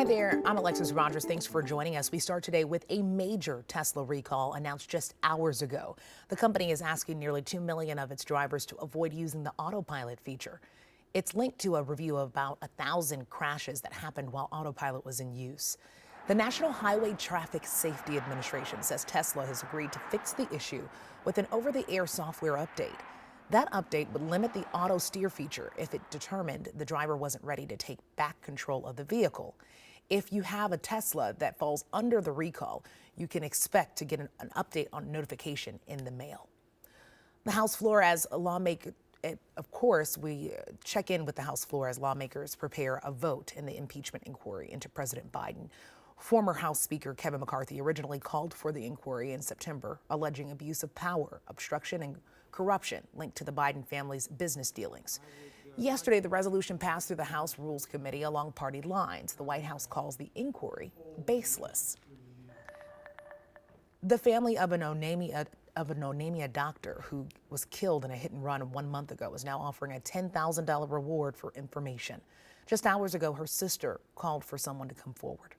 Hi there, I'm Alexis Rogers. Thanks for joining us. We start today with a major Tesla recall announced just hours ago. The company is asking nearly 2 million of its drivers to avoid using the autopilot feature. It's linked to a review of about 1,000 crashes that happened while autopilot was in use. The National Highway Traffic Safety Administration says Tesla has agreed to fix the issue with an over-the-air software update. That update would limit the auto steer feature if it determined the driver wasn't ready to take back control of the vehicle. If you have a Tesla that falls under the recall, you can expect to get an update on notification in the mail. The House floor as a lawmaker, of course, we check in with the House floor as lawmakers prepare a vote in the impeachment inquiry into President Biden. Former House Speaker Kevin McCarthy originally called for the inquiry in September, alleging abuse of power, obstruction, and corruption linked to the Biden family's business dealings. Yesterday, the resolution passed through the House Rules Committee along party lines. The White House calls the inquiry baseless. The family of an Onamia doctor who was killed in a hit and run 1 month ago is now offering a $10,000 reward for information. Just hours ago, her sister called for someone to come forward.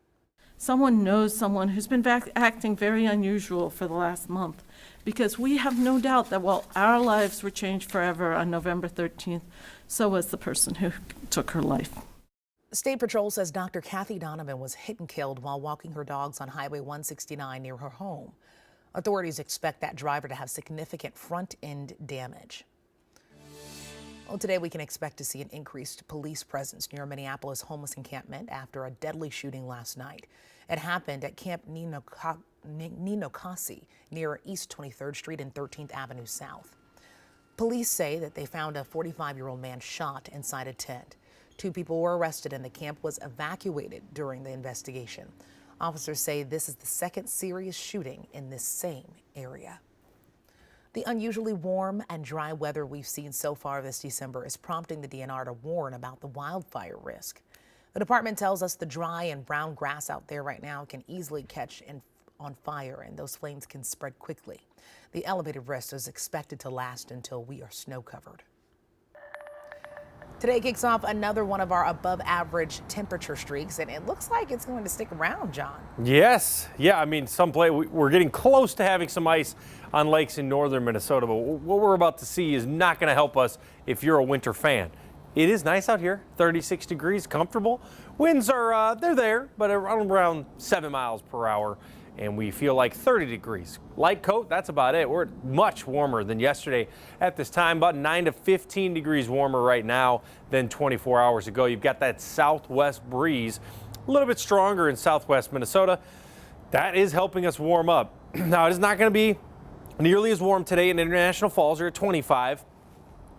Someone knows someone who's been acting very unusual for the last month, because we have no doubt that while our lives were changed forever on November 13th, so was the person who took her life. State Patrol says Dr. Kathy Donovan was hit and killed while walking her dogs on Highway 169 near her home. Authorities expect that driver to have significant front-end damage. Well, today we can expect to see an increased police presence near a Minneapolis homeless encampment after a deadly shooting last night. It happened at Camp Ninokasi near East 23rd Street and 13th Avenue South. Police say that they found a 45-year-old man shot inside a tent. 2 people were arrested and the camp was evacuated during the investigation. Officers say this is the second serious shooting in this same area. The unusually warm and dry weather we've seen so far this December is prompting the DNR to warn about the wildfire risk. The department tells us the dry and brown grass out there right now can easily catch on fire, and those flames can spread quickly. The elevated risk is expected to last until we are snow covered. Today kicks off another one of our above average temperature streaks, and it looks like it's going to stick around, John. Yes. Yeah, I mean, we're getting close to having some ice on lakes in northern Minnesota, but what we're about to see is not going to help us if you're a winter fan. It is nice out here, 36 degrees, comfortable. Winds are, they're there, but around 7 miles per hour. And we feel like 30 degrees. Light coat, that's about it. We're much warmer than yesterday at this time, about 9 to 15 degrees warmer right now than 24 hours ago. You've got that southwest breeze, a little bit stronger in southwest Minnesota. That is helping us warm up. Now, it is not going to be nearly as warm today in International Falls. We're at 25.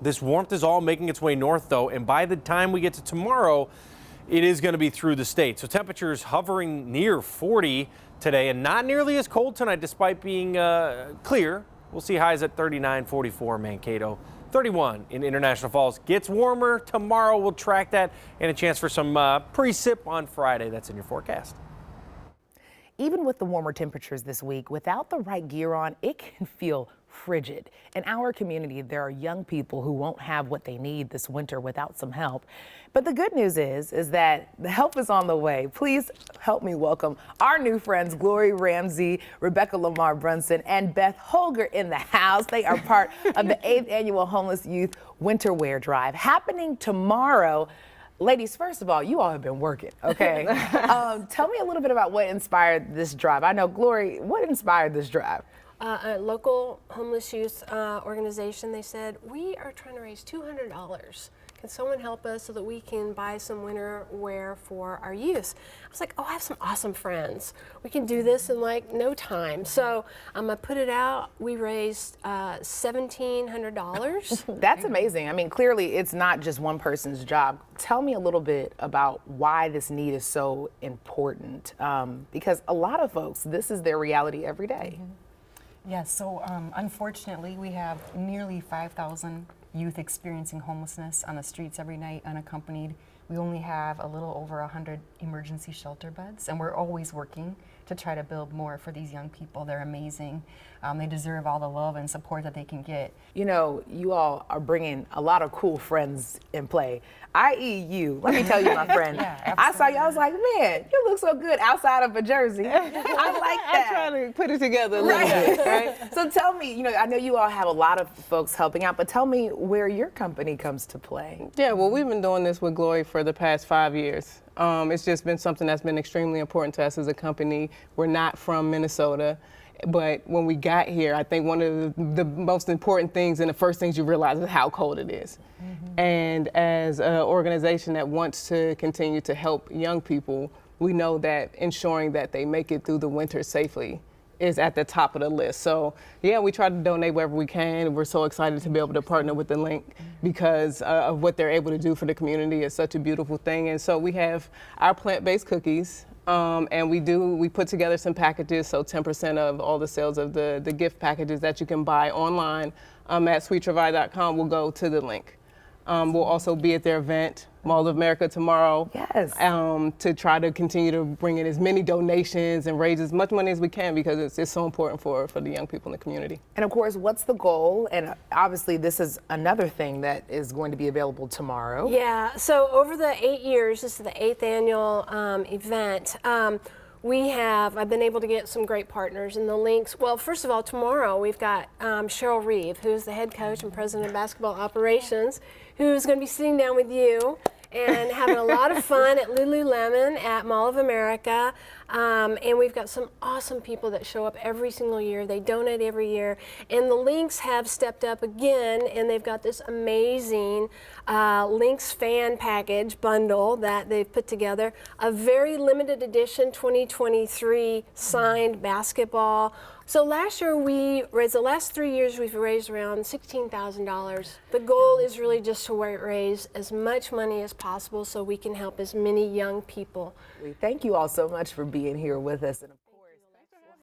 This warmth is all making its way north, though, and by the time we get to tomorrow, it is going to be through the state. So temperatures hovering near 40 today and not nearly as cold tonight despite being clear. We'll see highs at 39, 44 Mankato, 31 in International Falls. Gets warmer tomorrow. We'll track that, and a chance for some precip on Friday. That's in your forecast. Even with the warmer temperatures this week, without the right gear on, it can feel frigid. In our community, there are young people who won't have what they need this winter without some help. But the good news is that the help is on the way. Please help me welcome our new friends, Glory Ramsey, Rebecca Lamar Brunson, and Beth Holger in the house. They are part of the 8th Annual Homeless Youth Winter Wear Drive happening tomorrow. Ladies, first of all, you all have been working, okay? Tell me a little bit about what inspired this drive. I know, Glory, what inspired this drive? A local homeless youth organization, they said, we are trying to raise $200. Can someone help us so that we can buy some winter wear for our youth? I was like, oh, I have some awesome friends. We can do this in like no time. So I put it out. We raised $1,700. That's amazing. I mean, clearly it's not just one person's job. Tell me a little bit about why this need is so important, because a lot of folks, this is their reality every day. Yes, so unfortunately we have nearly 5,000 youth experiencing homelessness on the streets every night, unaccompanied. We only have a little over 100 emergency shelter beds, and we're always working to try to build more for these young people. They're amazing. They deserve all the love and support that they can get. You know, you all are bringing a lot of cool friends in play, i.e. you. Let me tell you, my friend. Yeah, I saw you, I was like, man, you look so good outside of a jersey. I like that. I'm trying to put it together a little bit, right? So tell me, you know, I know you all have a lot of folks helping out, but tell me where your company comes to play. Yeah, well, we've been doing this with Glory for the past 5 years. It's just been something that's been extremely important to us as a company. We're not from Minnesota, but when we got here, I think one of the most important things and the first things you realize is how cold it is. And as an organization that wants to continue to help young people, we know that ensuring that they make it through the winter safely is at the top of the list. So yeah, we try to donate wherever we can. We're so excited to be able to partner with the Link because of what they're able to do for the community. It's such a beautiful thing. And so we have our plant-based cookies, and we put together some packages. So 10% of all the sales of the gift packages that you can buy online at sweettravai.com will go to the Link. We'll also be at their event, Mall of America, tomorrow. Yes. To try to continue to bring in as many donations and raise as much money as we can because it's so important for the young people in the community. And of course, what's the goal? And obviously, this is another thing that is going to be available tomorrow. Yeah, so over the 8 years, this is the 8th annual event. I've been able to get some great partners in the Links. Well, first of all, tomorrow we've got Cheryl Reeve, who's the head coach and president of basketball operations, who's going to be sitting down with you and having a lot of fun at Lululemon at Mall of America. And we've got some awesome people that show up every single year. They donate every year. And the Lynx have stepped up again, and they've got this amazing Lynx fan package bundle that they've put together. A very limited edition 2023 signed basketball. So last year the last 3 years we've raised around $16,000. The goal is really just to raise as much money as possible so we can help as many young people. Thank you all so much for being here with us.